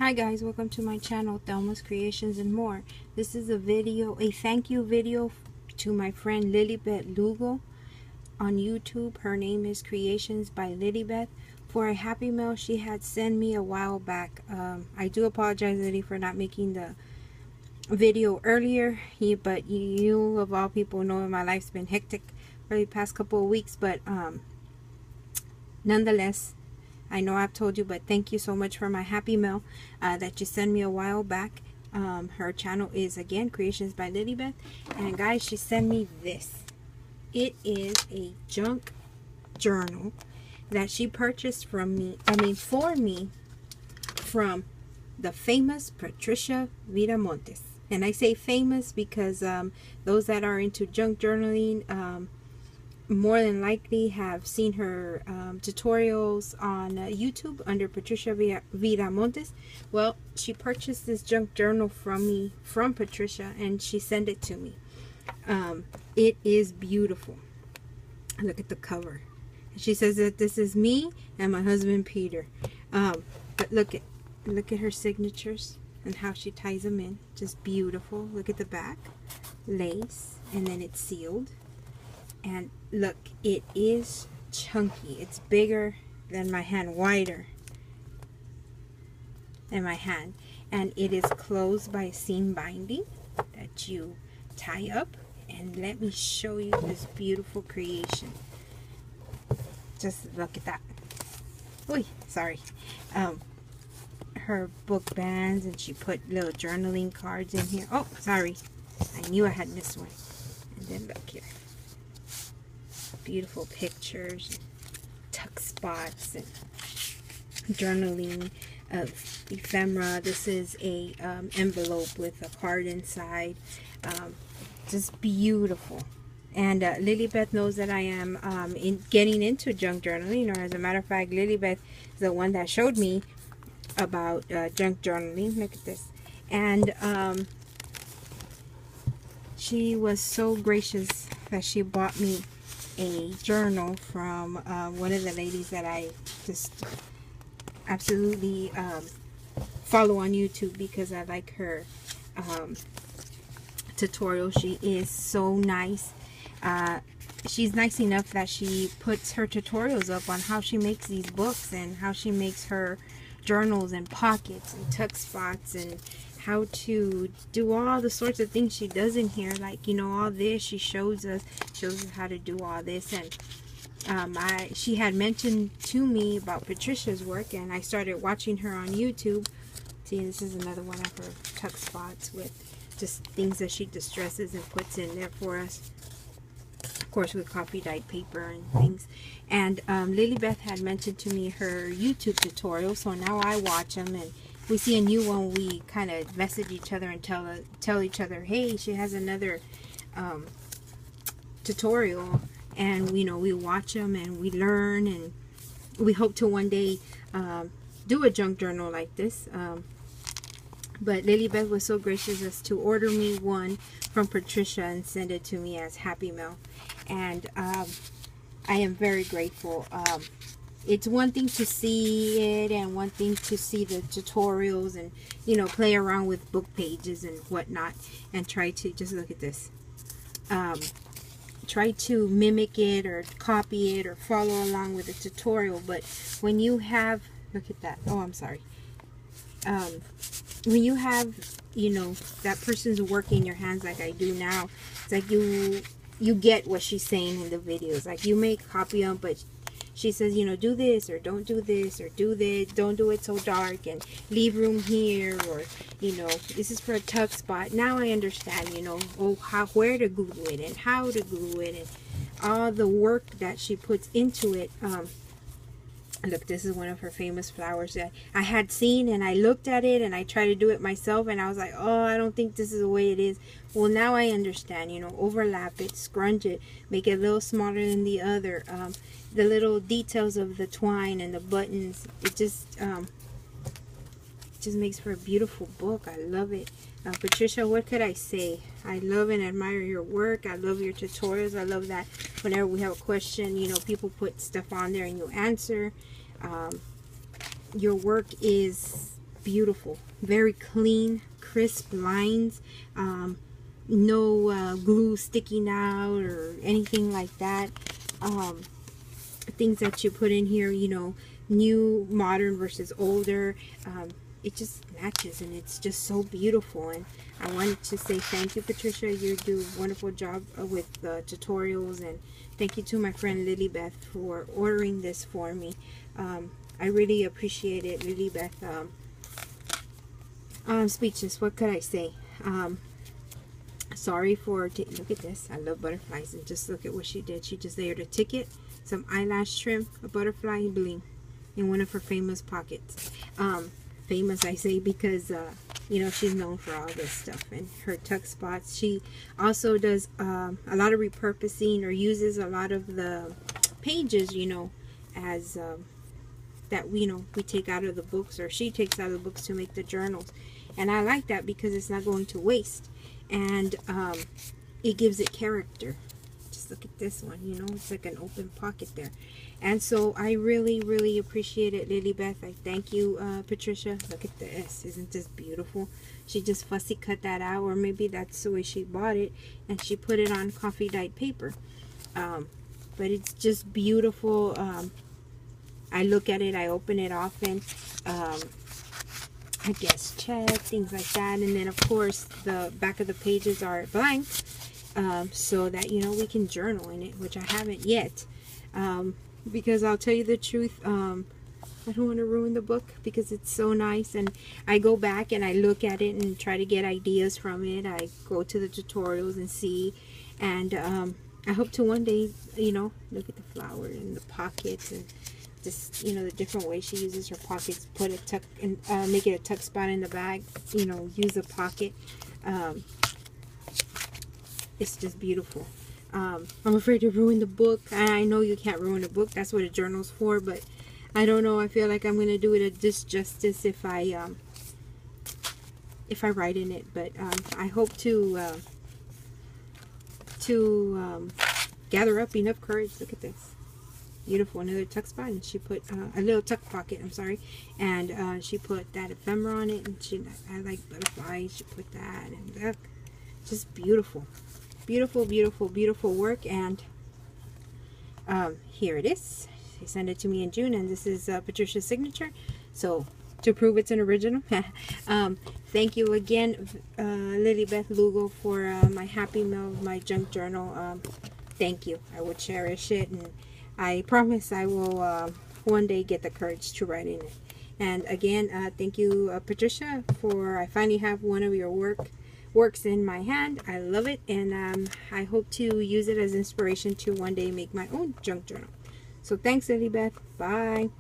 Hi guys, welcome to my channel, Thelma's Creations and More. This is a thank you video to my friend Lillibet Lugo on YouTube. Her name is Creations by Lillibet, for a happy mail she had sent me a while back. I do apologize, Lily, for not making the video earlier, but you of all people know my life's been hectic for the past couple of weeks, but nonetheless, I know I've told you, but thank you so much for my happy mail that you sent me a while back. Her channel is, again, Creations by Lillibet. And guys, she sent me this. It is a junk journal that she purchased from me, for me, from the famous Patricia Viramontes. And I say famous because those that are into junk journaling more than likely have seen her tutorials on YouTube under Patricia Viramontes. Well, she purchased this junk journal from me, from Patricia, and she sent it to me. It is beautiful. Look at the cover. She says that this is me and my husband Peter. But look at her signatures and how she ties them in. Just beautiful. Look at the back, lace, and then it's sealed. And look, it is chunky. It's bigger than my hand, wider than my hand. And it is closed by a seam binding that you tie up. And let me show you this beautiful creation. Just look at that. Oy, sorry. Her book bands, and she put little journaling cards in here. Oh, sorry. I knew I had missed one. And then look here. Beautiful pictures, tuck spots, and journaling of ephemera. This is a envelope with a card inside. Just beautiful. And Lillibet knows that I am getting into junk journaling, or as a matter of fact, Lillibet is the one that showed me about junk journaling. Look at this. And she was so gracious that she bought me a journal from one of the ladies that I just absolutely follow on YouTube because I like her tutorial. She is so nice. She's nice enough that she puts her tutorials up on how she makes these books and how she makes her journals and pockets and tuck spots, and how to do all the sorts of things she does in here, like, you know, all this. She shows us how to do all this. And she had mentioned to me about Patricia's work, and I started watching her on YouTube. See, this is another one of her tuck spots with just things that she distresses and puts in there for us, of course, with coffee dyed paper and things. And Lillibet had mentioned to me her YouTube tutorial, so now I watch them, and we see a new one, we kind of message each other and tell each other, hey, she has another tutorial, and we watch them and we learn, and we hope to one day do a junk journal like this. But Lillibet was so gracious as to order me one from Patricia and send it to me as happy mail, and I am very grateful. It's one thing to see it and one thing to see the tutorials and, you know, play around with book pages and whatnot and try to, just look at this, try to mimic it or copy it or follow along with the tutorial. But when you have, look at that, oh, I'm sorry, when you have, you know, that person's work in your hands like I do now, it's like you get what she's saying in the videos. Like, you may copy them, but she says, you know, do this or don't do this, or do this, don't do it so dark, and leave room here, or, you know, this is for a tuck spot. Now I understand, you know, where to glue it and how to glue it and all the work that she puts into it. Look, this is one of her famous flowers that I had seen, and I looked at it and I tried to do it myself, and I was like, oh, I don't think this is the way it is. Well, now I understand, you know, overlap it, scrunch it, make it a little smaller than the other. The little details of the twine and the buttons, it just makes for a beautiful book. I love it. Patricia, what could I say? I love and admire your work. I love your tutorials. I love that whenever we have a question, you know, people put stuff on there and you answer. Your work is beautiful, very clean, crisp lines, no glue sticking out or anything like that. Things that you put in here, you know, new, modern versus older, it just matches, and it's just so beautiful. And I wanted to say thank you, Patricia. You do a wonderful job with the tutorials, and thank you to my friend Lillibet for ordering this for me. I really appreciate it, Lillibet. I'm speechless. What could I say? Sorry for look at this. I love butterflies, and just look at what she did. She just layered a ticket, some eyelash trim, a butterfly bling in one of her famous pockets. Famous, I say, because you know, she's known for all this stuff and her tuck spots. She also does a lot of repurposing, or uses a lot of the pages, you know, as that we take out of the books, or she takes out of the books to make the journals. And I like that because it's not going to waste, and it gives it character. Just look at this one, you know, it's like an open pocket there. And so I really appreciate it, Lillibet. I thank you, Patricia. Look at this. Isn't this beautiful? She just fussy cut that out, or maybe that's the way she bought it, and she put it on coffee dyed paper. But it's just beautiful. I look at it, I open it often, I guess check, things like that. And then of course the back of the pages are blank, so that, you know, we can journal in it, which I haven't yet, because I'll tell you the truth, I don't want to ruin the book because it's so nice, and I go back and I look at it and try to get ideas from it. I go to the tutorials and see, and I hope to one day, you know, look at the flower and the pockets, and just, you know, the different ways she uses her pockets. Put a tuck and make it a tuck spot in the bag, you know, use a pocket. It's just beautiful. I'm afraid to ruin the book. I know you can't ruin a book, that's what a journal's for, but I don't know, I feel like I'm gonna do it a disjustice if I write in it. But I hope to gather up enough courage. Look at this, beautiful, another tuck spot, and she put a little tuck pocket, I'm sorry, and she put that ephemera on it, and I like butterflies, she put that, and look, just beautiful, beautiful work. And here it is. She sent it to me in June, and this is Patricia's signature, so to prove it's an original. Thank you again, Lillibet Lugo, for my happy mail, my junk journal. Thank you. I will cherish it, and I promise I will one day get the courage to write in it. And again, thank you, Patricia, for I finally have one of your works in my hand. I love it, and I hope to use it as inspiration to one day make my own junk journal. So thanks, Lillibet. Bye.